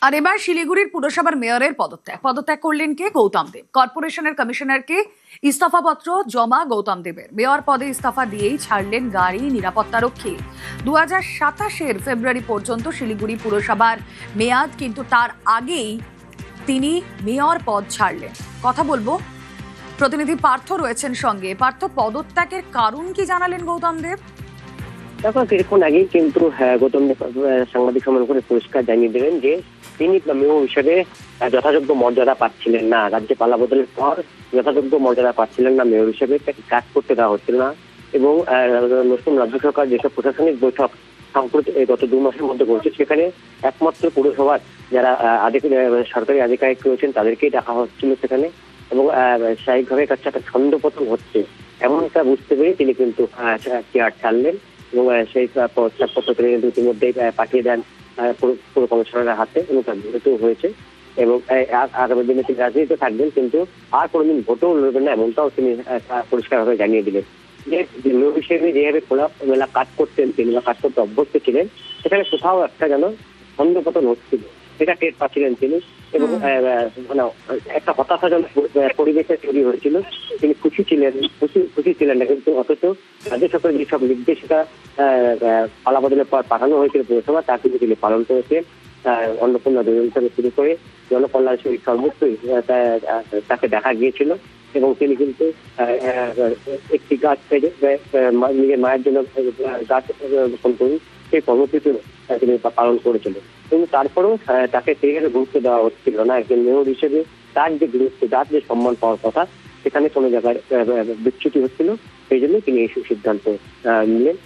আর এবার শিলিগুড়ির পুরসভার মেয়রের পদত্যাগ করলেন কে? গৌতম দেব। কর্পোরেশনের কমিশনারকে ইস্তফাপত্র জমা গৌতম দেবের। মেয়র পদে ইস্তফা দিয়েই ছাড়লেন গাড়ি নিরাপত্তারক্ষী। 2027 ফেব্রুয়ারি পর্যন্ত শিলিগুড়ি পুরসভার মেয়াদ, কিন্তু তার আগেই তিনি মেয়র পদ ছাড়লেন। কথা বলবো, প্রতিনিধি পার্থ রয়েছেন সঙ্গে। পার্থ, পদত্যাগের কারণ কি জানালেন গৌতম দেব? দেখো, কিছুক্ষণ আগেই কিন্তু গৌতম দেব সাংবাদিক সম্মেলন করে পরিষ্কার জানিয়ে দিলেন যে তিনি মেয়র হিসেবে যথাযোগ্য মর্যাদা পাচ্ছিলেন না। রাজ্যে পালা বদলের পর যথাযোগ্য মর্যাদা পাচ্ছিলেন না মেয়র হিসেবে, তাকে কাজ করতে দেওয়া হচ্ছিল না। এবং নতুন রাজ্য সরকার যেসব প্রশাসনিক বৈঠক সম্প্রতি গত 2 মাসের মধ্যে করেছে, সেখানে একমাত্র পুরসভার যারা সরকারি আধিকারিক রয়েছেন তাদেরকেই ডাকা হচ্ছিল সেখানে। এবং স্বাভাবিকভাবে কাছে একটা ছন্দপতন হচ্ছে এমনটা বুঝতে পেরে তিনি কিন্তু চেয়ার ছাড়লেন এবং সেই পদত্যাগপত্র তিনি কিন্তু ইতিমধ্যেই পাঠিয়ে দেন পুরো কমিশনারের হাতে এবং তার বিরতিও হয়েছে। এবং আগামী দিনে তিনি রাজনীতিতে থাকবেন, কিন্তু আর কোনোদিন ভোটও লড়বেন না, এমনটাও তিনি পরিষ্কারভাবে জানিয়ে দিলেন। যে মেয়র হিসেবে যেভাবে খোলামেলা কাজ করতেন তিনি বা কাজ করতে অভ্যস্ত ছিলেন, সেখানে কোথাও একটা যেন ছন্দপতন হচ্ছিল, সেটা টের পাচ্ছিলেন তিনি। এবং একটা হতাশাজনক পরিবেশে তৈরি হয়েছিল। তিনি খুশি ছিলেন না, কিন্তু অথচ রাজ্য সরকারের যেসব নির্দেশিকা পালা বদলের পর পাঠানো হয়েছিল পুরসভা, তা কিন্তু তিনি পালন করেছেন। অন্নপূর্ণা যোজনা থেকে শুরু করে জনকল্যাণ সর্বোচ্চই তাকে দেখা গিয়েছিল। এবং তিনি কিন্তু একটি গাছ নিজের মায়ের জন্য গাছ রোপণ করি সেই কর্মসূচি তিনি পালন করেছিলেন। কিন্তু তারপরেও তাকে সেইভাবে গুরুত্ব দেওয়া হচ্ছিল না। একজন মেয়র হিসেবে তার যে গুরুত্ব, তার যে সম্মান পাওয়ার কথা, সেখানে কোনো জায়গায় বিচ্যুতি হচ্ছিল। সেই জন্য তিনি এই সিদ্ধান্ত নিলেন।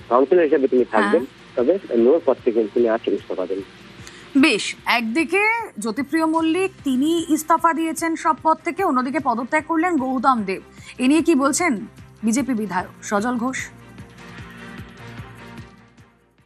কাউন্সিলর হিসেবে তিনি থাকবেন, তবে মেয়র পদ থেকে তিনি আছেন ইস্তফা দেন। বেশ, একদিকে জ্যোতিপ্রিয় মল্লিক তিনি ইস্তফা দিয়েছেন সব পদ থেকে, অন্যদিকে পদত্যাগ করলেন গৌতম দেব। এ নিয়ে কি বলছেন বিজেপি বিধায়ক সজল ঘোষ?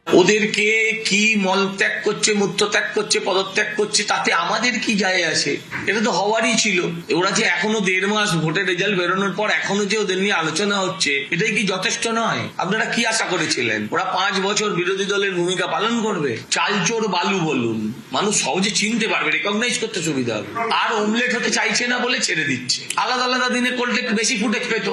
ওদেরকে কি মল ত্যাগ করছে, মূত্র ত্যাগ করছে, পদত্যাগ করছে, তাতে আমাদের কি যায় আসে? এটা তো হওয়ারই ছিল। ওরা যে এখনো 1.5 মাস ভোটের রেজাল্ট বেরোনোর পর এখনো যে ওদের নিয়ে আলোচনা হচ্ছে, এটাই কি যথেষ্ট নয়? আপনারা কি আশা করেছিলেন ওরা 5 বছর বিরোধী দলের ভূমিকা পালন করবে? চালচোর বালু বলুন, মানুষ সহজে চিনতে পারবে, রেকগনাইজ করতে সুবিধা হবে। আর অমলেট হতে চাইছে না বলে ছেড়ে দিচ্ছে। আলাদা আলাদা দিনে করলে একটু বেশি ফুটেজ পেত।